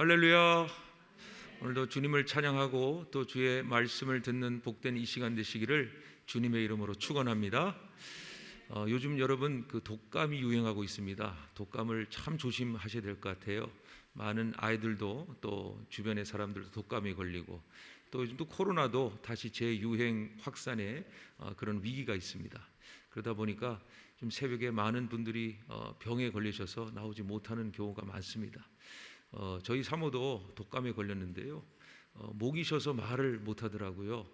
할렐루야. 오늘도 주님을 찬양하고 또 주의 말씀을 듣는 복된 이 시간 되시기를 주님의 이름으로 축원합니다. 요즘 여러분 독감이 유행하고 있습니다. 독감을 참 조심하셔야 될 것 같아요. 많은 아이들도 또 주변의 사람들도 독감에 걸리고 또 요즘 또 코로나도 다시 재유행 확산의 그런 위기가 있습니다. 그러다 보니까 좀 새벽에 많은 분들이 병에 걸리셔서 나오지 못하는 경우가 많습니다. 저희 사모도 독감에 걸렸는데요. 목이 쉬어서 말을 못하더라고요.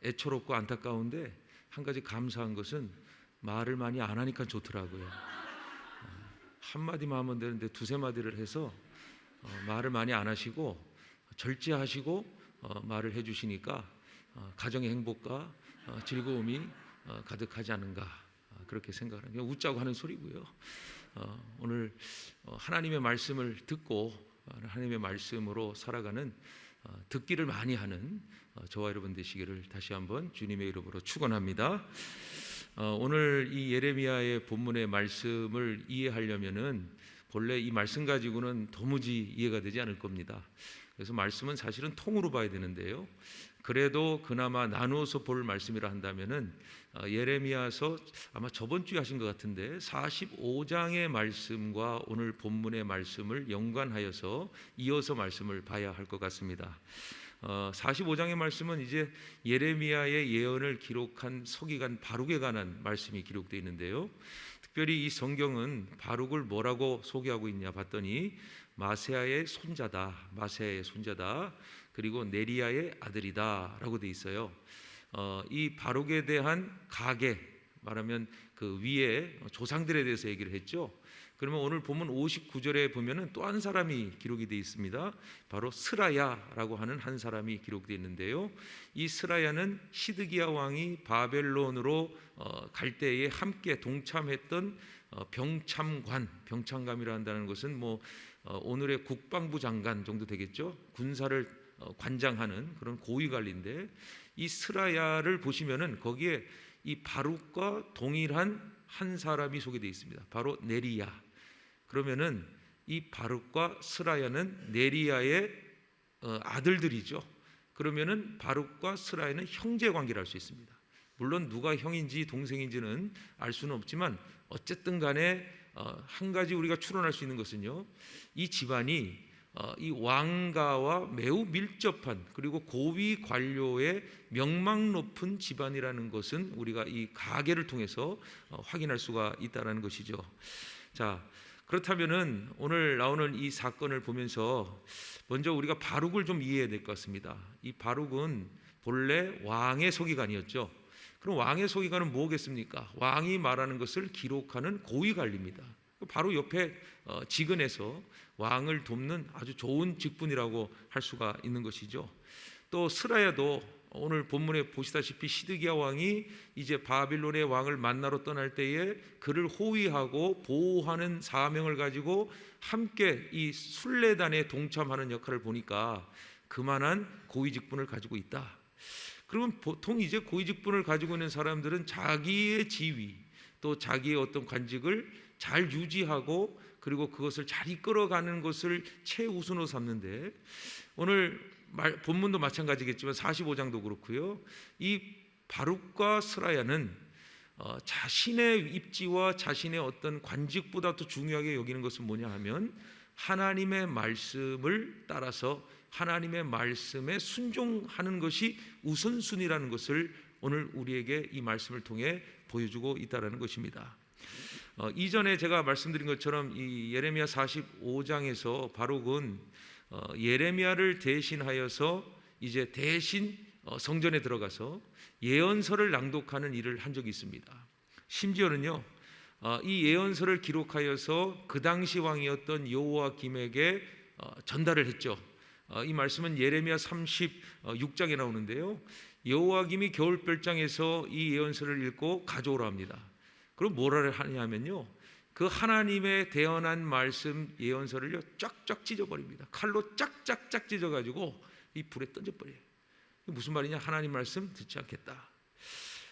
애처롭고 안타까운데 한 가지 감사한 것은 말을 많이 안 하니까 좋더라고요. 한마디만 하면 되는데 두세 마디를 해서 말을 많이 안 하시고 절제하시고 말을 해주시니까 가정의 행복과 즐거움이 가득하지 않은가 그렇게 생각을 합니다. 웃자고 하는 소리고요. 오늘 하나님의 말씀을 듣고 하나님의 말씀으로 살아가는 듣기를 많이 하는 저와 여러분 되시기를 다시 한번 주님의 이름으로 축원합니다. 오늘 이 예레미야의 본문의 말씀을 이해하려면은 본래 이 말씀 가지고는 도무지 이해가 되지 않을 겁니다. 그래서 말씀은 사실은 통으로 봐야 되는데요. 그래도 그나마 나누어서 볼 말씀이라 한다면은 예레미야서 아마 저번 주에 하신 것 같은데 45장의 말씀과 오늘 본문의 말씀을 연관하여서 이어서 말씀을 봐야 할 것 같습니다. 45장의 말씀은 이제 예레미야의 예언을 기록한 서기관 바룩에 관한 말씀이 기록되어 있는데요. 특별히 이 성경은 바룩을 뭐라고 소개하고 있냐 봤더니 마세야의 손자다, 마세야의 손자다, 그리고 네리야의 아들이다 라고 되어 있어요. 이 바룩에 대한 가계, 말하면 그 위에 조상들에 대해서 얘기를 했죠. 그러면 오늘 본문 59절에 보면은 또 한 사람이 기록이 되어 있습니다. 바로 스라야라고 하는 한 사람이 기록되어 있는데요. 이 스라야는 시드기야 왕이 바벨론으로 갈 때에 함께 동참했던 병참관이라 한다는 것은 오늘의 국방부 장관 정도 되겠죠. 군사를 관장하는 그런 고위 관리인데 이 스라야를 보시면은 거기에 이 바룩과 동일한 한 사람이 소개되어 있습니다. 바로 네리야. 그러면은 이 바룩과 스라야는 네리야의 아들들이죠. 그러면은 바룩과 스라야는 형제 관계를 알 수 있습니다. 물론 누가 형인지 동생인지는 알 수는 없지만 어쨌든 간에 한 가지 우리가 추론할 수 있는 것은요, 이 집안이 이 왕가와 매우 밀접한 그리고 고위 관료의 명망 높은 집안이라는 것은 우리가 이 가계를 통해서 확인할 수가 있다는 것이죠. 자, 그렇다면은 오늘 나오는 이 사건을 보면서 먼저 우리가 바룩을 좀 이해해야 될 것 같습니다. 이 바룩은 본래 왕의 서기관이었죠. 그럼 왕의 서기관은 뭐겠습니까? 왕이 말하는 것을 기록하는 고위 관리입니다. 바로 옆에 직은에서 왕을 돕는 아주 좋은 직분이라고 할 수가 있는 것이죠. 또 스라야도 오늘 본문에 보시다시피 시드기야 왕이 이제 바빌론의 왕을 만나러 떠날 때에 그를 호위하고 보호하는 사명을 가지고 함께 이 순례단에 동참하는 역할을 보니까 그만한 고위 직분을 가지고 있다. 그러면 보통 이제 고위 직분을 가지고 있는 사람들은 자기의 지위 또 자기의 어떤 관직을 잘 유지하고 그리고 그것을 잘 이끌어가는 것을 최우선으로 삼는데 오늘 본문도 마찬가지겠지만 45장도 그렇고요. 이 바룩과 스라야는 자신의 입지와 자신의 어떤 관직보다 더 중요하게 여기는 것은 뭐냐 하면 하나님의 말씀을 따라서 하나님의 말씀에 순종하는 것이 우선순위라는 것을 오늘 우리에게 이 말씀을 통해 보여주고 있다는 것입니다. 이전에 제가 말씀드린 것처럼 이 예레미야 45장에서 바룩은 예레미야를 대신하여서 이제 대신 성전에 들어가서 예언서를 낭독하는 일을 한 적이 있습니다. 심지어는요, 이 예언서를 기록하여서 그 당시 왕이었던 여호야김에게 전달을 했죠. 이 말씀은 예레미야 36장에 나오는데요. 여호야김이 겨울별장에서 이 예언서를 읽고 가져오라 합니다. 그럼 뭐라 하냐면요, 그 하나님의 대언한 말씀 예언서를요 쫙쫙 찢어버립니다. 칼로 짝짝짝 찢어가지고 이 불에 던져버려요. 무슨 말이냐? 하나님 말씀 듣지 않겠다.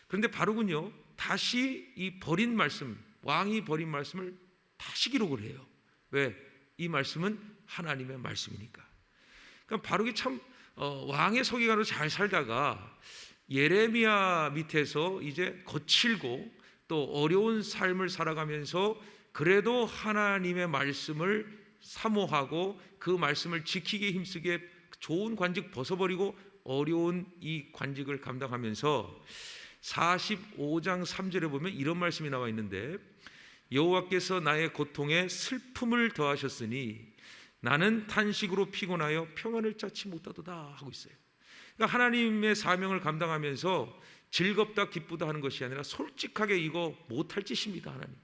그런데 바룩은요 다시 이 버린 말씀, 왕이 버린 말씀을 다시 기록을 해요. 왜? 이 말씀은 하나님의 말씀이니까. 그러니까 바룩이 참 왕의 서기관으로 잘 살다가 예레미야 밑에서 이제 거칠고 또 어려운 삶을 살아가면서 그래도 하나님의 말씀을 사모하고 그 말씀을 지키기에 힘쓰게 좋은 관직 벗어버리고 어려운 이 관직을 감당하면서 45장 3절에 보면 이런 말씀이 나와 있는데, 여호와께서 나의 고통에 슬픔을 더하셨으니 나는 탄식으로 피곤하여 평안을 찾지 못하도다 하고 있어요. 그러니까 하나님의 사명을 감당하면서 즐겁다 기쁘다 하는 것이 아니라 솔직하게 이거 못할 짓입니다. 하나님,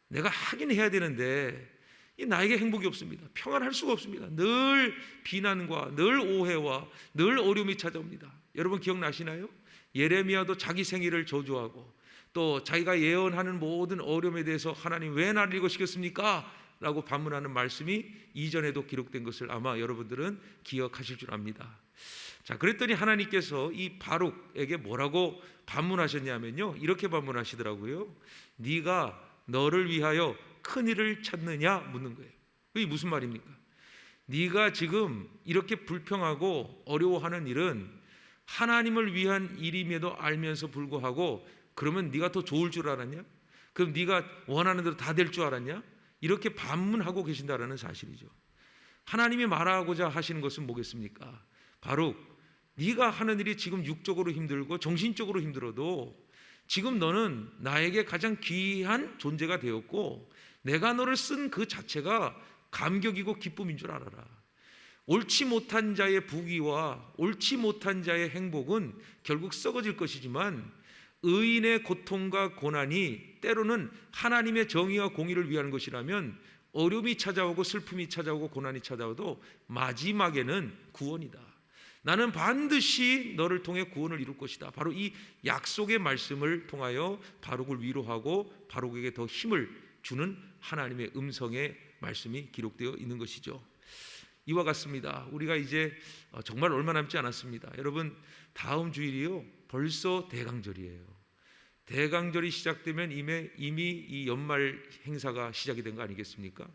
내가 하긴 해야 되는데 나에게 행복이 없습니다. 평안할 수가 없습니다. 늘 비난과 늘 오해와 늘 어려움이 찾아옵니다. 여러분 기억나시나요? 예레미야도 자기 생일을 저주하고 또 자기가 예언하는 모든 어려움에 대해서 하나님 왜 나를 이거시켰습니까? 라고 반문하는 말씀이 이전에도 기록된 것을 아마 여러분들은 기억하실 줄 압니다. 자, 그랬더니 하나님께서 이 바룩에게 뭐라고 반문하셨냐면요, 이렇게 반문하시더라고요. 네가 너를 위하여 큰 일을 찾느냐 묻는 거예요. 그게 무슨 말입니까? 네가 지금 이렇게 불평하고 어려워하는 일은 하나님을 위한 일임에도 알면서 불구하고 그러면 네가 더 좋을 줄 알았냐? 그럼 네가 원하는 대로 다 될 줄 알았냐? 이렇게 반문하고 계신다라는 사실이죠. 하나님이 말하고자 하시는 것은 뭐겠습니까? 바로 네가 하는 일이 지금 육적으로 힘들고 정신적으로 힘들어도 지금 너는 나에게 가장 귀한 존재가 되었고 내가 너를 쓴 그 자체가 감격이고 기쁨인 줄 알아라. 옳지 못한 자의 부귀와 옳지 못한 자의 행복은 결국 썩어질 것이지만 의인의 고통과 고난이 때로는 하나님의 정의와 공의를 위한 것이라면 어려움이 찾아오고 슬픔이 찾아오고 고난이 찾아와도 마지막에는 구원이다. 나는 반드시 너를 통해 구원을 이룰 것이다. 바로 이 약속의 말씀을 통하여 바룩을 위로하고 바룩에게 더 힘을 주는 하나님의 음성의 말씀이 기록되어 있는 것이죠. 이와 같습니다. 우리가 이제 정말 얼마 남지 않았습니다. 여러분, 다음 주일이요 벌써 대강절이에요. 대강절이 시작되면 이미 이 연말 행사가 시작이 된 거 아니겠습니까?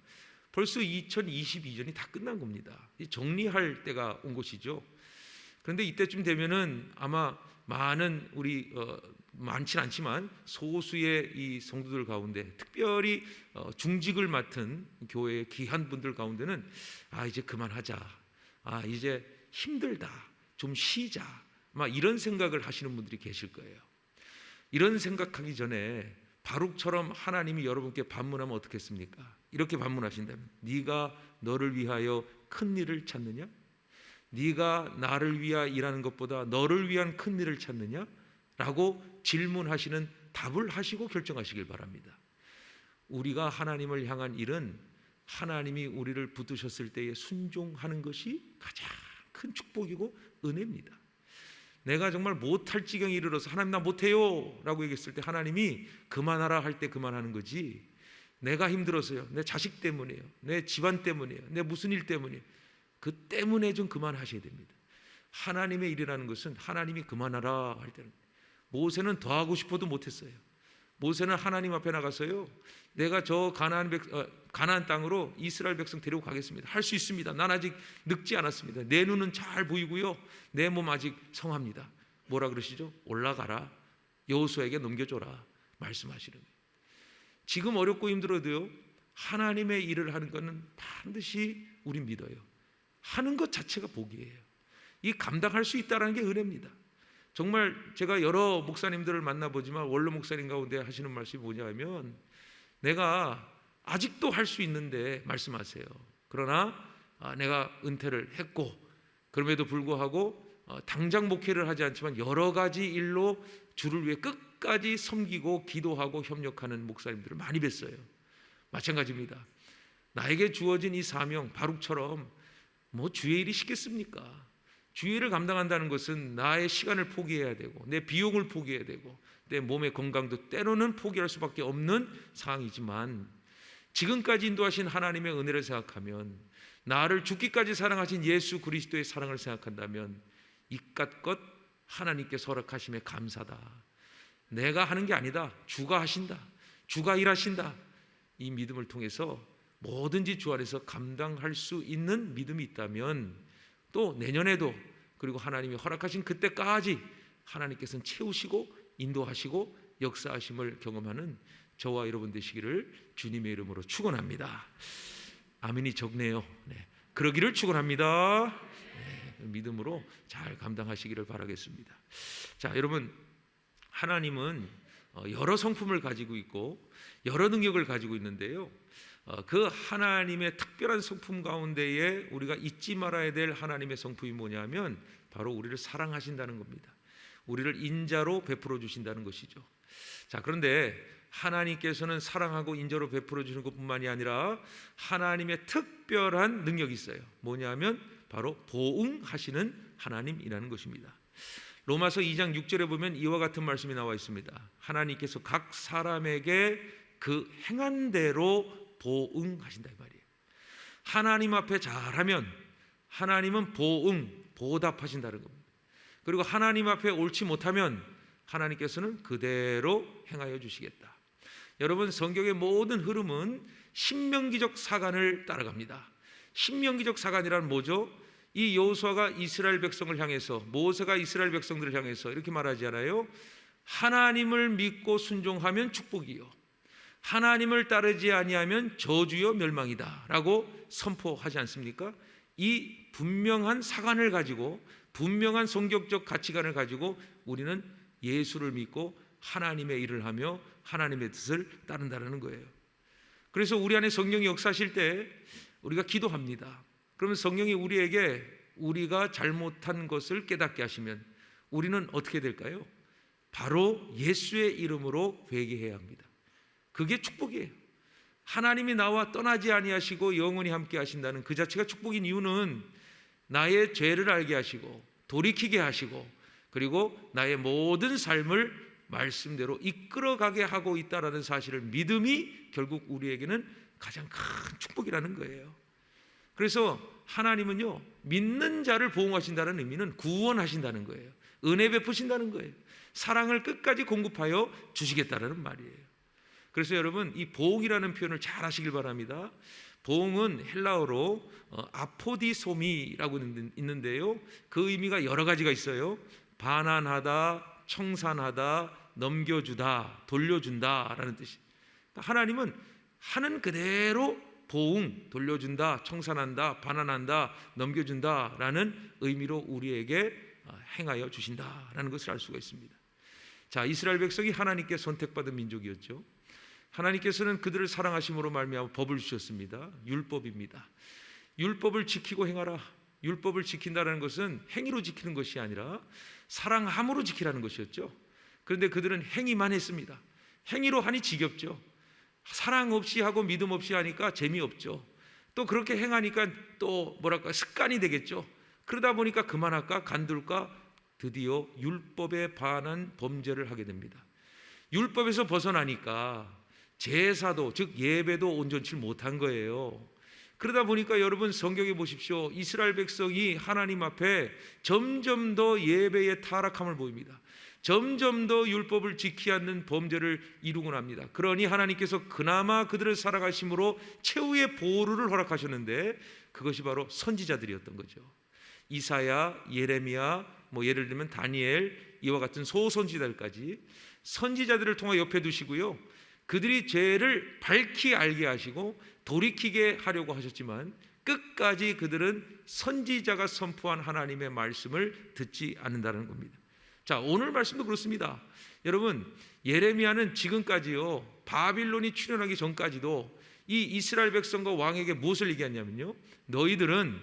벌써 2022년이 다 끝난 겁니다. 정리할 때가 온 것이죠. 그런데 이때쯤 되면은 아마 많은 우리 많지는 않지만 소수의 이 성도들 가운데 특별히 중직을 맡은 교회의 귀한 분들 가운데는 이제 그만하자, 이제 힘들다, 좀 쉬자, 막 이런 생각을 하시는 분들이 계실 거예요. 이런 생각하기 전에 바룩처럼 하나님이 여러분께 반문하면 어떻겠습니까? 이렇게 반문하신다면, 네가 너를 위하여 큰 일을 찾느냐? 네가 나를 위하여 일하는 것보다 너를 위한 큰 일을 찾느냐? 라고 질문하시는 답을 하시고 결정하시길 바랍니다. 우리가 하나님을 향한 일은 하나님이 우리를 붙드셨을 때에 순종하는 것이 가장 큰 축복이고 은혜입니다. 내가 정말 못할 지경에 이르러서 하나님 나 못해요 라고 얘기했을 때 하나님이 그만하라 할 때 그만하는 거지, 내가 힘들어서요, 내 자식 때문에요, 내 집안 때문에요, 내 무슨 일 때문에요, 그 때문에 좀 그만하셔야 됩니다. 하나님의 일이라는 것은 하나님이 그만하라 할 때는, 모세는 더 하고 싶어도 못했어요. 모세는 하나님 앞에 나가서요, 내가 저 가나안 땅으로 이스라엘 백성 데리고 가겠습니다. 할 수 있습니다. 난 아직 늙지 않았습니다. 내 눈은 잘 보이고요, 내 몸 아직 성합니다. 뭐라 그러시죠? 올라가라, 여호수아에게 넘겨줘라 말씀하시는 거예요. 지금 어렵고 힘들어도요, 하나님의 일을 하는 것은 반드시 우린 믿어요. 하는 것 자체가 복이에요. 이 감당할 수 있다는 게 은혜입니다. 정말 제가 여러 목사님들을 만나보지만 원로 목사님 가운데 하시는 말씀이 뭐냐면, 내가 아직도 할 수 있는데 말씀하세요. 그러나 내가 은퇴를 했고 그럼에도 불구하고 당장 목회를 하지 않지만 여러 가지 일로 주를 위해 끝까지 섬기고 기도하고 협력하는 목사님들을 많이 뵀어요. 마찬가지입니다. 나에게 주어진 이 사명, 바룩처럼 뭐 주의 일이 쉽겠습니까? 주의 일을 감당한다는 것은 나의 시간을 포기해야 되고 내 비용을 포기해야 되고 내 몸의 건강도 때로는 포기할 수밖에 없는 상황이지만, 지금까지 인도하신 하나님의 은혜를 생각하면, 나를 죽기까지 사랑하신 예수 그리스도의 사랑을 생각한다면 이깟것 하나님께 허락하심에 감사다. 내가 하는 게 아니다, 주가 하신다, 주가 일하신다. 이 믿음을 통해서 뭐든지 주 안에서 감당할 수 있는 믿음이 있다면 또 내년에도 그리고 하나님이 허락하신 그때까지 하나님께서는 채우시고 인도하시고 역사하심을 경험하는 저와 여러분 되시기를 주님의 이름으로 축원합니다. 아멘이 적네요. 네. 그러기를 축원합니다. 네. 믿음으로 잘 감당하시기를 바라겠습니다. 자, 여러분, 하나님은 여러 성품을 가지고 있고 여러 능력을 가지고 있는데요, 그 하나님의 특별한 성품 가운데에 우리가 잊지 말아야 될 하나님의 성품이 뭐냐면 바로 우리를 사랑하신다는 겁니다. 우리를 인자로 베풀어 주신다는 것이죠. 자, 그런데 하나님께서는 사랑하고 인자로 베풀어 주는 것뿐만이 아니라 하나님의 특별한 능력이 있어요. 뭐냐면 바로 보응하시는 하나님이라는 것입니다. 로마서 2장 6절에 보면 이와 같은 말씀이 나와 있습니다. 하나님께서 각 사람에게 그 행한 대로 보응하신다 이 말이에요. 하나님 앞에 잘하면 하나님은 보답하신다는 겁니다. 그리고 하나님 앞에 옳지 못하면 하나님께서는 그대로 행하여 주시겠다. 여러분, 성경의 모든 흐름은 신명기적 사관을 따라갑니다. 신명기적 사관이란 뭐죠? 이 여호수아가 이스라엘 백성을 향해서, 모세가 이스라엘 백성들을 향해서 이렇게 말하지 않아요? 하나님을 믿고 순종하면 축복이요, 하나님을 따르지 아니하면 저주요 멸망이다 라고 선포하지 않습니까? 이 분명한 사관을 가지고, 분명한 성격적 가치관을 가지고 우리는 예수를 믿고 하나님의 일을 하며 하나님의 뜻을 따른다는 거예요. 그래서 우리 안에 성령이 역사하실 때 우리가 기도합니다. 그러면 성령이 우리에게 우리가 잘못한 것을 깨닫게 하시면 우리는 어떻게 될까요? 바로 예수의 이름으로 회개해야 합니다. 그게 축복이에요. 하나님이 나와 떠나지 아니하시고 영원히 함께 하신다는 그 자체가 축복인 이유는 나의 죄를 알게 하시고 돌이키게 하시고 그리고 나의 모든 삶을 말씀대로 이끌어가게 하고 있다는 사실을 믿음이 결국 우리에게는 가장 큰 축복이라는 거예요. 그래서 하나님은요, 믿는 자를 보응하신다는 의미는 구원하신다는 거예요. 은혜 베푸신다는 거예요. 사랑을 끝까지 공급하여 주시겠다는 말이에요. 그래서 여러분, 이 보응이라는 표현을 잘 하시길 바랍니다. 보응은 헬라어로 아포디소미라고 있는데요, 그 의미가 여러 가지가 있어요. 반환하다, 청산하다, 넘겨주다, 돌려준다라는 뜻이. 하나님은 하는 그대로 보응, 돌려준다, 청산한다, 반환한다, 넘겨준다라는 의미로 우리에게 행하여 주신다라는 것을 알 수가 있습니다. 자, 이스라엘 백성이 하나님께 선택받은 민족이었죠. 하나님께서는 그들을 사랑하심으로 말미암아 법을 주셨습니다. 율법입니다. 율법을 지키고 행하라. 율법을 지킨다는 것은 행위로 지키는 것이 아니라 사랑함으로 지키라는 것이었죠. 그런데 그들은 행위만 했습니다. 행위로 하니 지겹죠. 사랑 없이 하고 믿음 없이 하니까 재미없죠. 또 그렇게 행하니까 또 습관이 되겠죠. 그러다 보니까 그만할까 간둘까 드디어 율법에 반한 범죄를 하게 됩니다. 율법에서 벗어나니까 제사도, 즉 예배도 온전치 못한 거예요. 그러다 보니까 여러분, 성경에 보십시오. 이스라엘 백성이 하나님 앞에 점점 더 예배의 타락함을 보입니다. 점점 더 율법을 지키지 않는 범죄를 이루곤 합니다. 그러니 하나님께서 그나마 그들을 살아가심으로 최후의 보루를 허락하셨는데 그것이 바로 선지자들이었던 거죠. 이사야, 예레미야, 예를 들면 다니엘, 이와 같은 소선지자들까지 선지자들을 통해 옆에 두시고요, 그들이 죄를 밝히 알게 하시고 돌이키게 하려고 하셨지만 끝까지 그들은 선지자가 선포한 하나님의 말씀을 듣지 않는다는 겁니다. 자, 오늘 말씀도 그렇습니다. 여러분, 예레미야는 지금까지요, 바빌론이 출현하기 전까지도 이 이스라엘 백성과 왕에게 무엇을 얘기했냐면요, 너희들은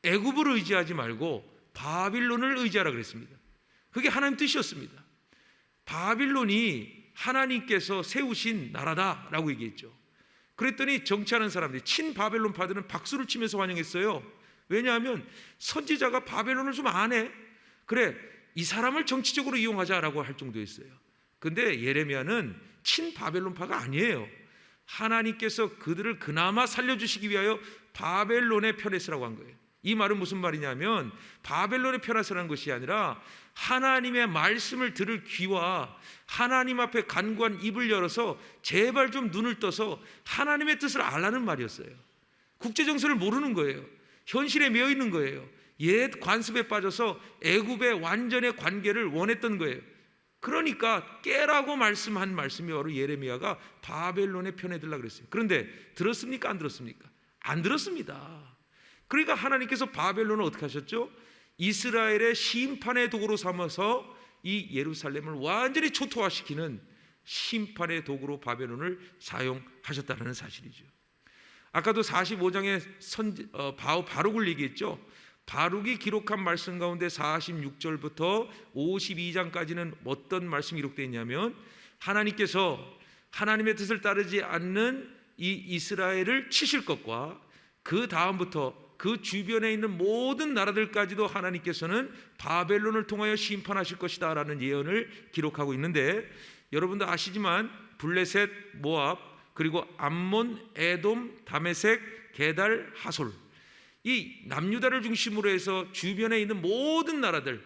애굽을 의지하지 말고 바빌론을 의지하라 그랬습니다. 그게 하나님 뜻이었습니다. 바빌론이 하나님께서 세우신 나라다라고 얘기했죠. 그랬더니 정치하는 사람들이, 친바벨론파들은 박수를 치면서 환영했어요. 왜냐하면 선지자가 바벨론을 좀 아네, 그래 이 사람을 정치적으로 이용하자라고 할 정도였어요. 근데 예레미야는 친바벨론파가 아니에요. 하나님께서 그들을 그나마 살려주시기 위하여 바벨론의 편에 서라고 한 거예요. 이 말은 무슨 말이냐면 바벨론에 편하서라는 것이 아니라 하나님의 말씀을 들을 귀와 하나님 앞에 간구한 입을 열어서 제발 좀 눈을 떠서 하나님의 뜻을 알라는 말이었어요. 국제정세를 모르는 거예요. 현실에 매여 있는 거예요. 옛 관습에 빠져서 애굽의 완전의 관계를 원했던 거예요. 그러니까 깨라고 말씀한 말씀이 바로 예레미야가 바벨론에 편해들라 그랬어요. 그런데 들었습니까? 안 들었습니까? 안 들었습니다. 그러니까 하나님께서 바벨론을 어떻게 하셨죠? 이스라엘의 심판의 도구로 삼아서 이 예루살렘을 완전히 초토화시키는 심판의 도구로 바벨론을 사용하셨다는 사실이죠. 아까도 45장에 바룩을 얘기했죠. 바룩이 기록한 말씀 가운데 46절부터 52장까지는 어떤 말씀이 기록되어 있냐면 하나님께서 하나님의 뜻을 따르지 않는 이 이스라엘을 치실 것과 그 다음부터 그 주변에 있는 모든 나라들까지도 하나님께서는 바벨론을 통하여 심판하실 것이다 라는 예언을 기록하고 있는데, 여러분도 아시지만 블레셋, 모압, 그리고 암몬, 에돔, 다메섹, 게달, 하솔, 이 남유다를 중심으로 해서 주변에 있는 모든 나라들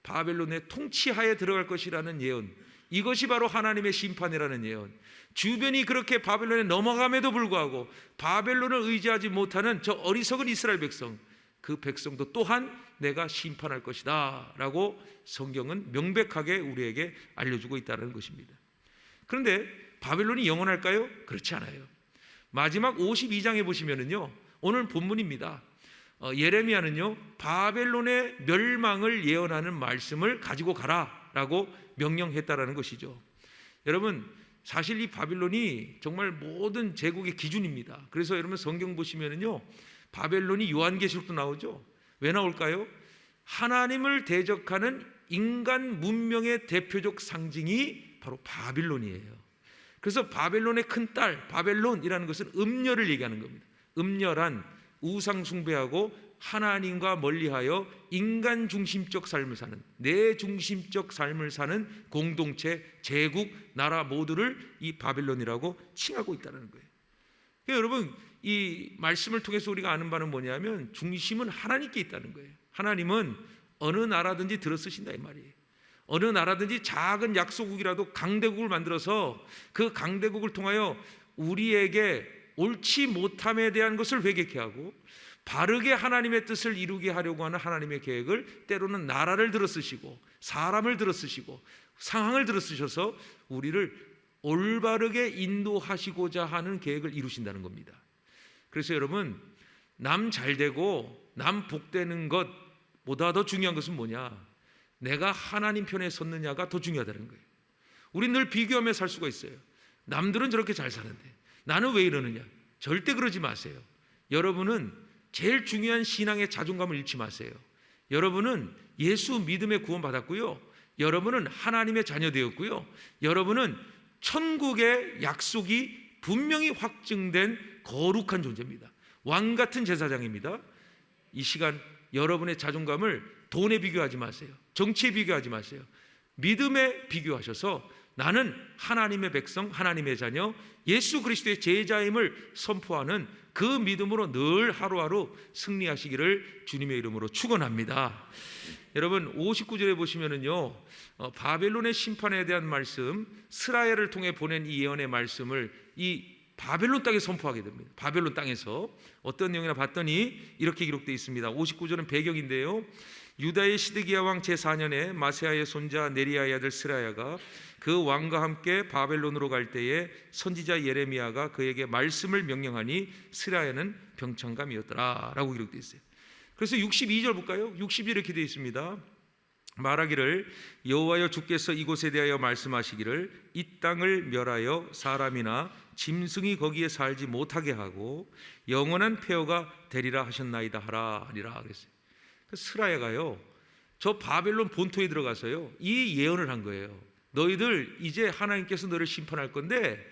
바벨론의 통치하에 들어갈 것이라는 예언, 이것이 바로 하나님의 심판이라는 예언. 주변이 그렇게 바벨론에 넘어감에도 불구하고 바벨론을 의지하지 못하는 저 어리석은 이스라엘 백성, 그 백성도 또한 내가 심판할 것이다 라고 성경은 명백하게 우리에게 알려주고 있다는 것입니다. 그런데 바벨론이 영원할까요? 그렇지 않아요. 마지막 52장에 보시면은요, 오늘 본문입니다. 예레미야는요 바벨론의 멸망을 예언하는 말씀을 가지고 가라라고 명령했다라는 것이죠. 여러분, 사실 이 바벨론이 정말 모든 제국의 기준입니다. 그래서 여러분 성경 보시면은요 바벨론이 요한계시록도 나오죠. 왜 나올까요? 하나님을 대적하는 인간 문명의 대표적 상징이 바로 바빌론이에요. 그래서 바벨론의 큰딸 바벨론이라는 것은 음녀를 얘기하는 겁니다. 음녀란 우상 숭배하고 하나님과 멀리하여 인간 중심적 삶을 사는, 내 중심적 삶을 사는 공동체, 제국, 나라 모두를 이 바벨론이라고 칭하고 있다는 거예요. 그러니까 여러분, 이 말씀을 통해서 우리가 아는 바는 뭐냐면 중심은 하나님께 있다는 거예요. 하나님은 어느 나라든지 들어쓰신다 이 말이에요. 어느 나라든지 작은 약소국이라도 강대국을 만들어서 그 강대국을 통하여 우리에게 옳지 못함에 대한 것을 회개케 하고 바르게 하나님의 뜻을 이루게 하려고 하는 하나님의 계획을 때로는 나라를 들어쓰시고 사람을 들어쓰시고 상황을 들어쓰셔서 우리를 올바르게 인도하시고자 하는 계획을 이루신다는 겁니다. 그래서 여러분, 남 잘되고 남 복되는 것보다 더 중요한 것은 뭐냐? 내가 하나님 편에 섰느냐가 더 중요하다는 거예요. 우린 늘 비교하며 살 수가 있어요. 남들은 저렇게 잘 사는데 나는 왜 이러느냐? 절대 그러지 마세요. 여러분은 제일 중요한 신앙의 자존감을 잃지 마세요. 여러분은 예수 믿음에 구원받았고요. 여러분은 하나님의 자녀 되었고요. 여러분은 천국의 약속이 분명히 확증된 거룩한 존재입니다. 왕 같은 제사장입니다. 이 시간 여러분의 자존감을 돈에 비교하지 마세요. 정치에 비교하지 마세요. 믿음에 비교하셔서 나는 하나님의 백성, 하나님의 자녀, 예수 그리스도의 제자임을 선포하는 그 믿음으로 늘 하루하루 승리하시기를 주님의 이름으로 축원합니다. 여러분 59절에 보시면은요 바벨론의 심판에 대한 말씀, 스라야를 통해 보낸 이 예언의 말씀을 이 바벨론 땅에 선포하게 됩니다. 바벨론 땅에서 어떤 내용이나 봤더니 이렇게 기록되어 있습니다. 59절은 배경인데요, 유다의 시드기야 왕 제4년에 마세아의 손자 네리야의 아들 스라야가 그 왕과 함께 바벨론으로 갈 때에 선지자 예레미야가 그에게 말씀을 명령하니 스라야는 병창감이었더라 라고 기록되어 있어요. 그래서 62절 볼까요? 60절 이렇게 되어 있습니다. 말하기를 여호와여 주께서 이곳에 대하여 말씀하시기를 이 땅을 멸하여 사람이나 짐승이 거기에 살지 못하게 하고 영원한 폐허가 되리라 하셨나이다 하리라 그랬어요. 스라야가요 저 바벨론 본토에 들어가서요 이 예언을 한 거예요. 너희들 이제 하나님께서 너를 심판할 건데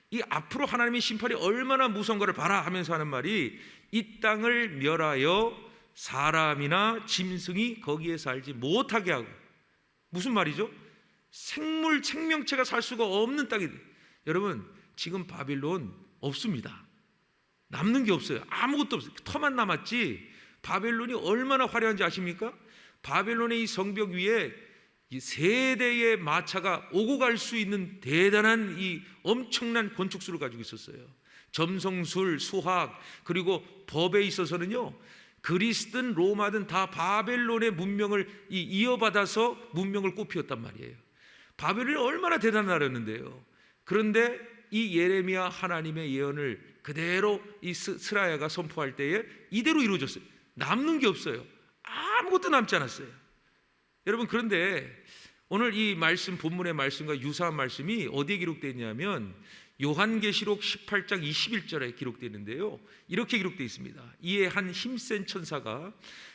이 앞으로 하나님의 심판이 얼마나 무서운가를 봐라 하면서 하는 말이 이 땅을 멸하여 사람이나 짐승이 거기에 살지 못하게 하고, 무슨 말이죠? 생명체가 살 수가 없는 땅이. 여러분 지금 바빌론 없습니다. 남는 게 없어요. 아무것도 없어요. 터만 남았지 바벨론이 얼마나 화려한지 아십니까? 바벨론의 이 성벽 위에 이 세 대의 마차가 오고 갈 수 있는 대단한 이 엄청난 건축술을 가지고 있었어요. 점성술, 수학, 그리고 법에 있어서는요, 그리스든 로마든 다 바벨론의 문명을 이어받아서 문명을 꽃피웠단 말이에요. 바벨론이 얼마나 대단한 나라였는데요. 그런데 이 예레미야 하나님의 예언을 그대로 이 스라야가 선포할 때에 이대로 이루어졌어요. 남는 게 없어요. 아무것도 남지 않았어요. 여러분, 그런데 오늘 이 말씀, 본문의 말씀과 유사한 말씀이 어디에 기록되어 있냐면 요한계시록 18장 21절에 기록되어 있는데요, 이렇게 기록되어 있습니다. 이에 한 힘센 천사가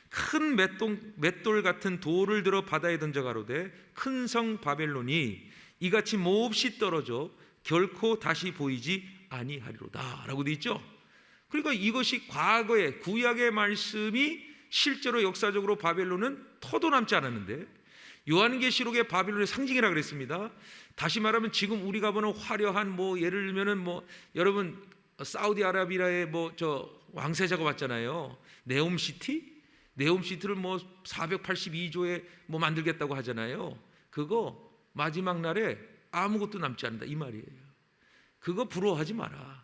큰 맷돌 같은 돌을 들어 바다에 던져 가로되 큰 성 바벨론이 이같이 몹시 떨어져 결코 다시 보이지 아니하리로다 라고 되어 있죠. 그러니까 이것이 과거의 구약의 말씀이 실제로 역사적으로 바벨론은 터도 남지 않았는데, 요한계시록의 바벨론의 상징이라 그랬습니다. 다시 말하면 지금 우리가 보는 화려한 예를 들면은 여러분 사우디아라비아의 저 왕세자가 왔잖아요. 네옴시티를 482조에 만들겠다고 하잖아요. 그거 마지막 날에 아무것도 남지 않는다 이 말이에요. 그거 부러워하지 마라.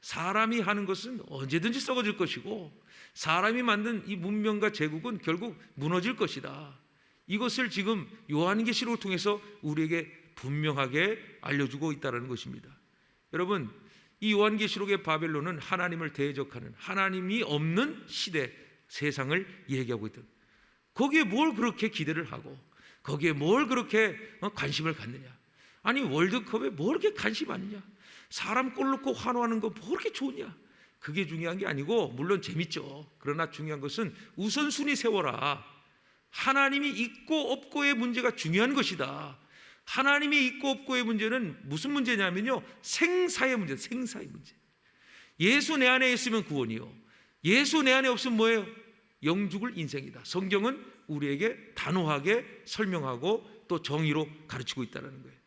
사람이 하는 것은 언제든지 썩어질 것이고 사람이 만든 이 문명과 제국은 결국 무너질 것이다. 이것을 지금 요한계시록을 통해서 우리에게 분명하게 알려주고 있다는 것입니다. 여러분, 이 요한계시록의 바벨론은 하나님을 대적하는, 하나님이 없는 시대, 세상을 얘기하고 있다. 거기에 뭘 그렇게 기대를 하고 거기에 뭘 그렇게 관심을 갖느냐. 아니, 월드컵에 뭘 그렇게 관심 많느냐. 사람 골 넣고 환호하는 거 뭐 그렇게 좋으냐. 그게 중요한 게 아니고, 물론 재밌죠. 그러나 중요한 것은 우선순위 세워라. 하나님이 있고 없고의 문제가 중요한 것이다. 하나님이 있고 없고의 문제는 무슨 문제냐면요, 생사의 문제, 생사의 문제. 예수 내 안에 있으면 구원이요, 예수 내 안에 없으면 뭐예요? 영죽을 인생이다. 성경은 우리에게 단호하게 설명하고 또 정의로 가르치고 있다는 거예요.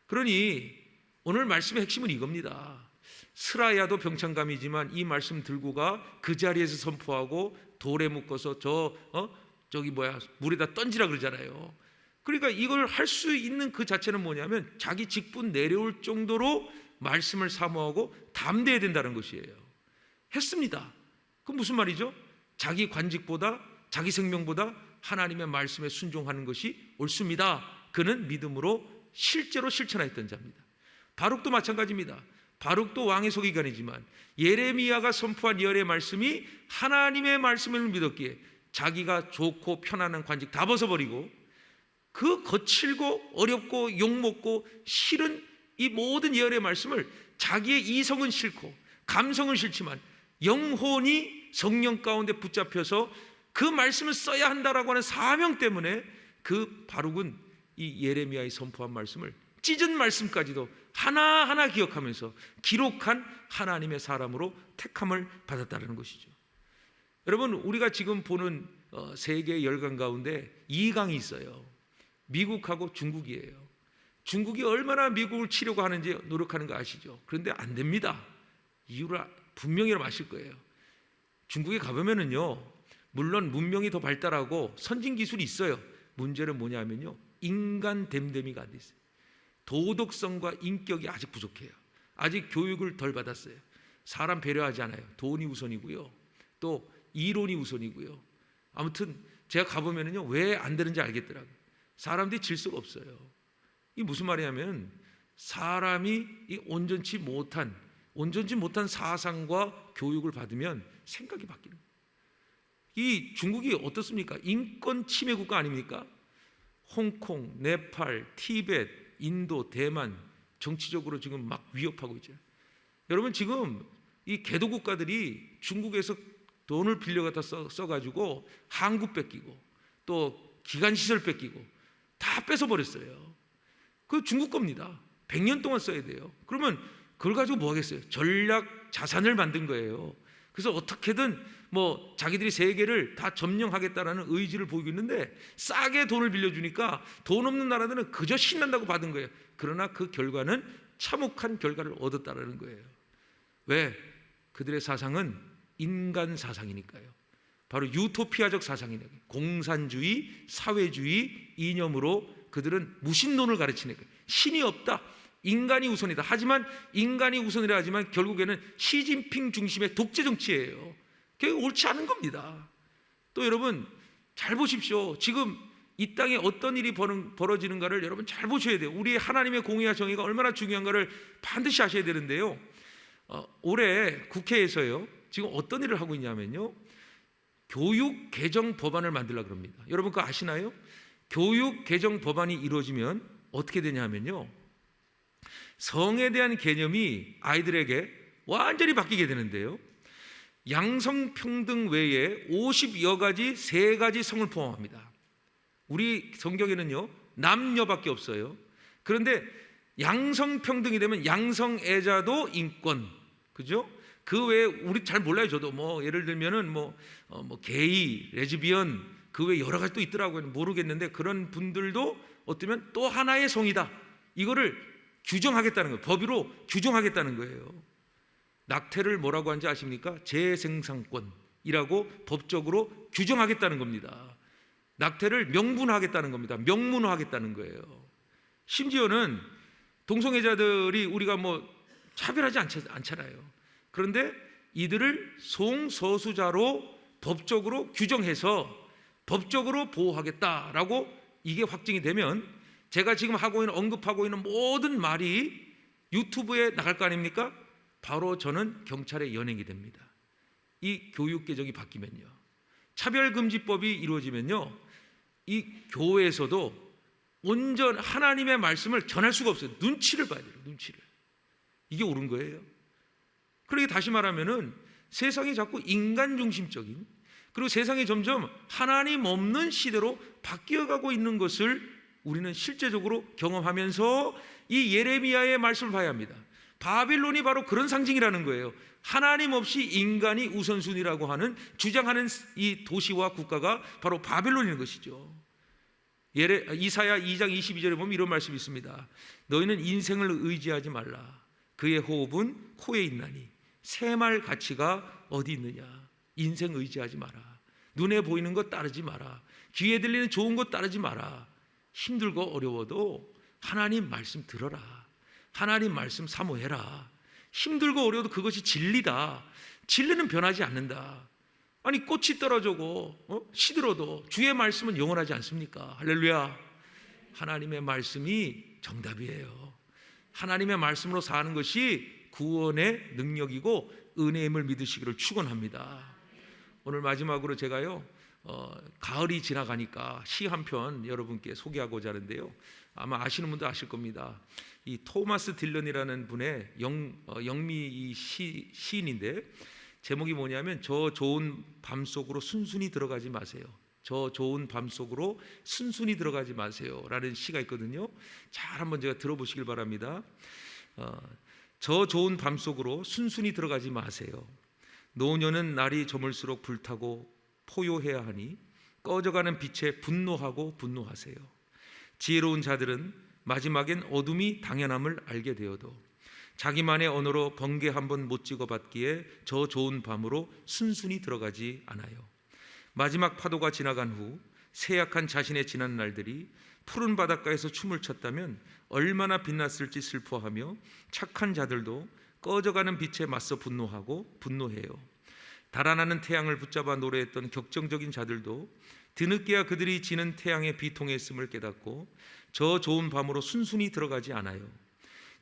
그러니 오늘 말씀의 핵심은 이겁니다. 스라야도 병창감이지만 이 말씀 들고 그 자리에서 선포하고 돌에 묶어서 물에다 던지라 그러잖아요. 그러니까 이걸 할 수 있는 그 자체는 뭐냐면 자기 직분 내려올 정도로 말씀을 사모하고 담대해야 된다는 것이에요. 했습니다. 그건 무슨 말이죠? 자기 관직보다, 자기 생명보다 하나님의 말씀에 순종하는 것이 옳습니다. 그는 믿음으로 실제로 실천하였던 자입니다. 바룩도 마찬가지입니다. 바룩도 왕의 서기관이지만 예레미야가 선포한 예언의 말씀이 하나님의 말씀을 믿었기에 자기가 좋고 편안한 관직 다 벗어버리고 그 거칠고 어렵고 욕먹고 싫은 이 모든 예언의 말씀을, 자기의 이성은 싫고 감성은 싫지만 영혼이 성령 가운데 붙잡혀서 그 말씀을 써야 한다라고 하는 사명 때문에 그 바룩은 이 예레미야의 선포한 말씀을, 찢은 말씀까지도 하나하나 기억하면서 기록한 하나님의 사람으로 택함을 받았다는 것이죠. 여러분, 우리가 지금 보는 세계 열강 가운데 2강이 있어요. 미국하고 중국이에요. 중국이 얼마나 미국을 치려고 하는지 노력하는 거 아시죠? 그런데 안 됩니다. 이유를 분명히 아실 거예요. 중국에 가보면은요, 물론 문명이 더 발달하고 선진 기술이 있어요. 문제는 뭐냐면요, 인간 됨됨이가 안 돼 있어요. 도덕성과 인격이 아직 부족해요. 아직 교육을 덜 받았어요. 사람 배려하지 않아요. 돈이 우선이고요, 또 이론이 우선이고요. 아무튼 제가 가보면은요, 왜 안 되는지 알겠더라고요. 사람들이 질서가 없어요. 이 무슨 말이냐면 사람이 이 온전치 못한 사상과 교육을 받으면 생각이 바뀌는 거예요. 이 중국이 어떻습니까? 인권 침해 국가 아닙니까? 홍콩, 네팔, 티벳, 인도, 대만 정치적으로 지금 막 위협하고 있죠. 여러분, 지금 이 개도 국가들이 중국에서 돈을 빌려갖다 써가지고 항구 뺏기고 또 기관시설 뺏기고 다 뺏어버렸어요. 그 중국 겁니다. 100년 동안 써야 돼요. 그러면 그걸 가지고 뭐 하겠어요? 전략 자산을 만든 거예요. 그래서 어떻게든 자기들이 세계를 다 점령하겠다라는 의지를 보이고 있는데, 싸게 돈을 빌려주니까 돈 없는 나라들은 그저 신난다고 받은 거예요. 그러나 그 결과는 참혹한 결과를 얻었다라는 거예요. 왜? 그들의 사상은 인간 사상이니까요. 바로 유토피아적 사상이네. 공산주의, 사회주의 이념으로 그들은 무신론을 가르치는 거예요. 신이 없다, 인간이 우선이다. 하지만 인간이 우선이라 하지만 결국에는 시진핑 중심의 독재 정치예요. 그게 옳지 않은 겁니다. 또 여러분 잘 보십시오. 지금 이 땅에 어떤 일이 벌어지는가를 여러분 잘 보셔야 돼요. 우리 하나님의 공의와 정의가 얼마나 중요한가를 반드시 아셔야 되는데요. 올해 국회에서요, 지금 어떤 일을 하고 있냐면요, 교육 개정 법안을 만들려고 합니다. 여러분 그거 아시나요? 교육 개정 법안이 이루어지면 어떻게 되냐면요, 성에 대한 개념이 아이들에게 완전히 바뀌게 되는데요, 양성평등 외에 50여 가지 3가지 성을 포함합니다. 우리 성경에는요 남녀밖에 없어요. 그런데 양성평등이 되면 양성애자도 인권, 그죠? 그 외에 우리 잘 몰라요. 저도 뭐 예를 들면은 뭐 게이, 레즈비언, 그 외에 여러 가지 또 있더라고요. 모르겠는데 그런 분들도 어쩌면 또 하나의 성이다. 이거를 규정하겠다는 거예요. 법으로 규정하겠다는 거예요. 낙태를 뭐라고 하는지 아십니까? 재생산권이라고 법적으로 규정하겠다는 겁니다. 낙태를 명분화하겠다는 겁니다. 명문화하겠다는 거예요. 심지어는 동성애자들이 우리가 뭐 차별하지 않잖아요. 그런데 이들을 성소수자로 법적으로 규정해서 법적으로 보호하겠다라고 이게 확정이 되면 제가 지금 하고 있는 언급하고 있는 모든 말이 유튜브에 나갈 거 아닙니까? 바로 저는 경찰의 연행이 됩니다. 이 교육 개정이 바뀌면요, 차별금지법이 이루어지면요, 이 교회에서도 온전 하나님의 말씀을 전할 수가 없어요. 눈치를 봐야 돼요. 눈치를. 이게 옳은 거예요. 그러게 다시 말하면은 세상이 자꾸 인간 중심적인, 그리고 세상이 점점 하나님 없는 시대로 바뀌어가고 있는 것을 우리는 실제적으로 경험하면서 이 예레미야의 말씀을 봐야 합니다. 바빌론이 바로 그런 상징이라는 거예요. 하나님 없이 인간이 우선순위라고 하는 주장하는 이 도시와 국가가 바로 바빌론인 것이죠. 이사야 2장 22절에 보면 이런 말씀이 있습니다. 너희는 인생을 의지하지 말라. 그의 호흡은 코에 있나니 새말 가치가 어디 있느냐. 인생 의지하지 마라. 눈에 보이는 것 따르지 마라. 귀에 들리는 좋은 것 따르지 마라. 힘들고 어려워도 하나님 말씀 들어라. 하나님 말씀 사모해라. 힘들고 어려워도 그것이 진리다. 진리는 변하지 않는다. 아니 꽃이 떨어져고 시들어도 주의 말씀은 영원하지 않습니까? 할렐루야. 하나님의 말씀이 정답이에요. 하나님의 말씀으로 사는 것이 구원의 능력이고 은혜임을 믿으시기를 축원합니다. 오늘 마지막으로 제가요, 가을이 지나가니까 시 한 편 여러분께 소개하고자 하는데요, 아마 아시는 분도 아실 겁니다. 이 토마스 딜런이라는 분의 영미 시인인데 제목이 뭐냐면 저 좋은 밤 속으로 순순히 들어가지 마세요. 저 좋은 밤 속으로 순순히 들어가지 마세요 라는 시가 있거든요. 잘 한번 제가 들어보시길 바랍니다. 저 좋은 밤 속으로 순순히 들어가지 마세요. 노년은 날이 저물수록 불타고 포효해야 하니 꺼져가는 빛에 분노하고 분노하세요. 지혜로운 자들은 마지막엔 어둠이 당연함을 알게 되어도 자기만의 언어로 번개 한번 못 찍어봤기에 저 좋은 밤으로 순순히 들어가지 않아요. 마지막 파도가 지나간 후 세약한 자신의 지난 날들이 푸른 바닷가에서 춤을 췄다면 얼마나 빛났을지 슬퍼하며 착한 자들도 꺼져가는 빛에 맞서 분노하고 분노해요. 달아나는 태양을 붙잡아 노래했던 격정적인 자들도 뒤늦게야 그들이 지는 태양의 비통했음을 깨닫고 저 좋은 밤으로 순순히 들어가지 않아요.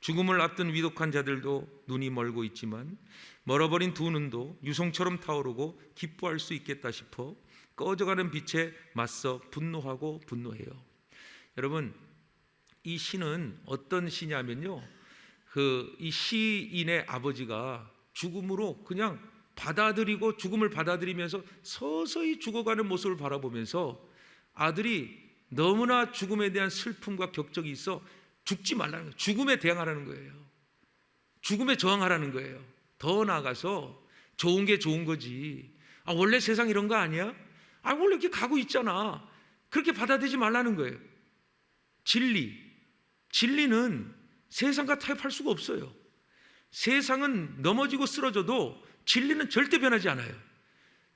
죽음을 앞둔 위독한 자들도 눈이 멀고 있지만 멀어버린 두 눈도 유성처럼 타오르고 기뻐할 수 있겠다 싶어 꺼져가는 빛에 맞서 분노하고 분노해요. 여러분, 이 시는 어떤 시냐면요, 이 시인의 아버지가 죽음으로 그냥 받아들이고 죽음을 받아들이면서 서서히 죽어가는 모습을 바라보면서 아들이 너무나 죽음에 대한 슬픔과 격정이 있어 죽지 말라는 거예요. 죽음에 대항하라는 거예요. 죽음에 저항하라는 거예요. 더 나아가서 좋은 게 좋은 거지. 원래 세상 이런 거 아니야? 원래 이렇게 가고 있잖아. 그렇게 받아들이지 말라는 거예요. 진리는 세상과 타협할 수가 없어요. 세상은 넘어지고 쓰러져도 진리는 절대 변하지 않아요.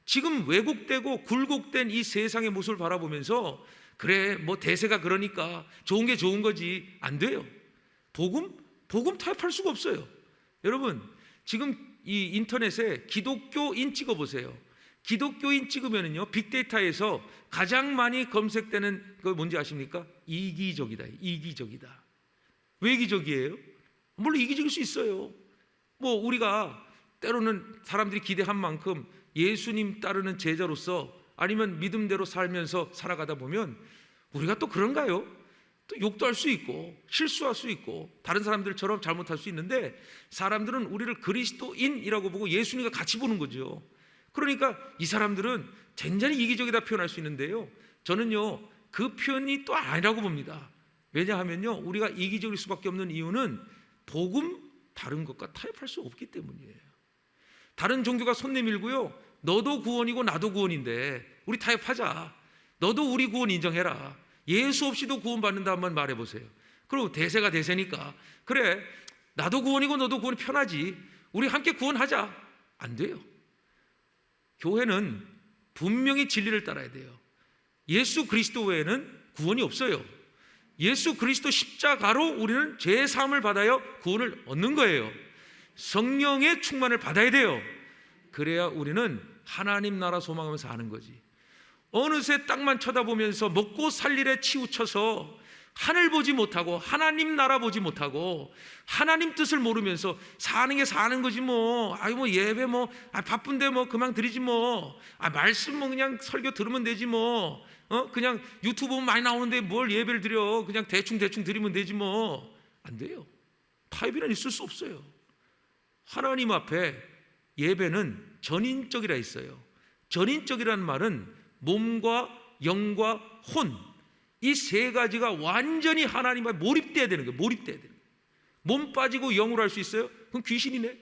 지금 왜곡되고 굴곡된 이 세상의 모습을 바라보면서 그래 뭐 대세가 그러니까 좋은 게 좋은 거지, 안 돼요. 복음 타협할 수가 없어요. 여러분 지금 이 인터넷에 기독교인 찍어보세요. 기독교인 찍으면은요 빅데이터에서 가장 많이 검색되는 거 뭔지 아십니까? 이기적이다. 이기적이다. 왜 이기적이에요? 물론 이기적일 수 있어요. 뭐 우리가 때로는 사람들이 기대한 만큼 예수님 따르는 제자로서 아니면 믿음대로 살면서 살아가다 보면 우리가 또 그런가요? 또 욕도 할 수 있고 실수할 수 있고 다른 사람들처럼 잘못할 수 있는데, 사람들은 우리를 그리스도인이라고 보고 예수님과 같이 보는 거죠. 그러니까 이 사람들은 완전히 이기적이다 표현할 수 있는데요, 저는요 그 표현이 또 아니라고 봅니다. 왜냐하면요 우리가 이기적일 수밖에 없는 이유는 복음 다른 것과 타협할 수 없기 때문이에요. 다른 종교가 손 내밀고요, 너도 구원이고 나도 구원인데 우리 타협하자, 너도 우리 구원 인정해라, 예수 없이도 구원받는다 한번 말해보세요. 그리고 대세가 대세니까 그래 나도 구원이고 너도 구원이 편하지, 우리 함께 구원하자. 안 돼요. 교회는 분명히 진리를 따라야 돼요. 예수 그리스도 외에는 구원이 없어요. 예수 그리스도 십자가로 우리는 죄 사함을 받아요 구원을 얻는 거예요. 성령의 충만을 받아야 돼요. 그래야 우리는 하나님 나라 소망하면서 사는 거지. 어느새 땅만 쳐다보면서 먹고 살 일에 치우쳐서 하늘 보지 못하고 하나님 나라 보지 못하고 하나님 뜻을 모르면서 사는 게 사는 거지 뭐. 아이 뭐 예배 뭐 바쁜데 뭐 그만 드리지 뭐. 말씀 뭐 그냥 설교 들으면 되지 뭐. 그냥 유튜브 보면 많이 나오는데 뭘 예배를 드려. 그냥 대충 드리면 되지 뭐. 안 돼요. 타협이란 있을 수 없어요. 하나님 앞에 예배는 전인적이라 했어요. 전인적이라는 말은 몸과 영과 혼, 이 세 가지가 완전히 하나님 앞에 몰입돼야 되는 거예요. 몰입돼야 되는 거예요. 몸 빠지고 영으로 할 수 있어요? 그럼 귀신이네.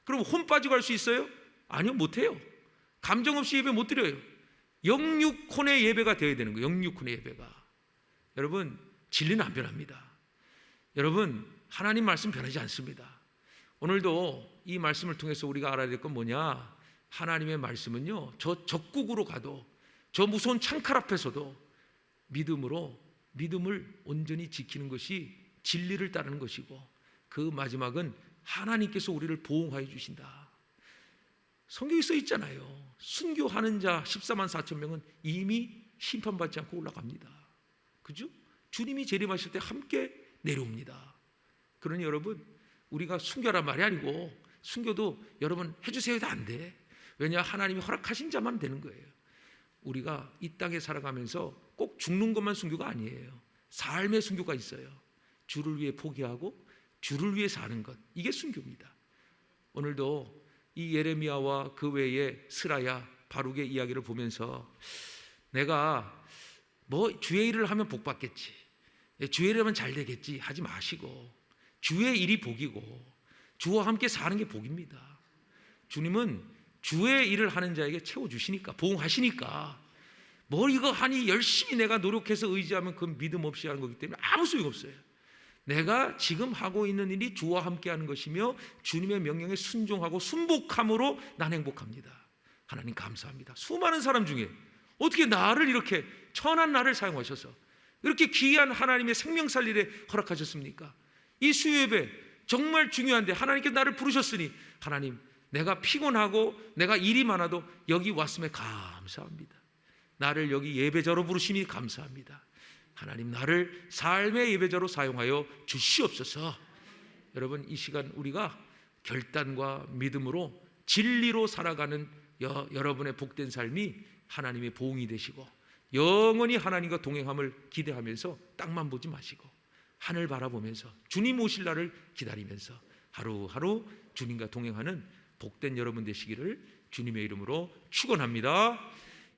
그럼 혼 빠지고 할 수 있어요? 아니요, 못해요. 감정 없이 예배 못 드려요. 영육혼의 예배가 되어야 되는 거예요. 영육혼의 예배가. 여러분 진리는 안 변합니다. 여러분 하나님 말씀 변하지 않습니다. 오늘도 이 말씀을 통해서 우리가 알아야 될 건 뭐냐? 하나님의 말씀은요 저 적국으로 가도 저 무서운 창칼 앞에서도 믿음을 온전히 지키는 것이 진리를 따르는 것이고, 그 마지막은 하나님께서 우리를 보호하여 주신다. 성경에 써 있잖아요. 순교하는 자 14만 4천 명은 이미 심판받지 않고 올라갑니다. 그죠? 주님이 재림하실 때 함께 내려옵니다. 그러니 여러분 우리가 순교란 말이 아니고, 순교도 여러분 해주세요도 안 돼. 왜냐? 하나님이 허락하신 자만 되는 거예요. 우리가 이 땅에 살아가면서 꼭 죽는 것만 순교가 아니에요. 삶의 순교가 있어요. 주를 위해 포기하고 주를 위해 사는 것, 이게 순교입니다. 오늘도 이 예레미야와 그 외에 스라야, 바룩의 이야기를 보면서 내가 뭐 주의 일을 하면 복 받겠지, 주의 일을 하면 잘 되겠지 하지 마시고, 주의 일이 복이고 주와 함께 사는 게 복입니다. 주님은 주의 일을 하는 자에게 채워주시니까, 보응하시니까, 뭐 이거 하니 열심히 내가 노력해서 의지하면 그 믿음 없이 하는 거기 때문에 아무 소용없어요. 내가 지금 하고 있는 일이 주와 함께 하는 것이며 주님의 명령에 순종하고 순복함으로 난 행복합니다. 하나님 감사합니다. 수많은 사람 중에 어떻게 나를 이렇게 천한 나를 사용하셔서 이렇게 귀한 하나님의 생명 살리래 허락하셨습니까? 이 수요예배 정말 중요한데 하나님께 나를 부르셨으니, 하나님 내가 피곤하고 내가 일이 많아도 여기 왔음에 감사합니다. 나를 여기 예배자로 부르시니 감사합니다. 하나님 나를 삶의 예배자로 사용하여 주시옵소서. 여러분 이 시간 우리가 결단과 믿음으로 진리로 살아가는 여러분의 복된 삶이 하나님의 보응이 되시고, 영원히 하나님과 동행함을 기대하면서 땅만 보지 마시고 하늘 바라보면서 주님 오실 날을 기다리면서 하루하루 주님과 동행하는 복된 여러분 되시기를 주님의 이름으로 축원합니다.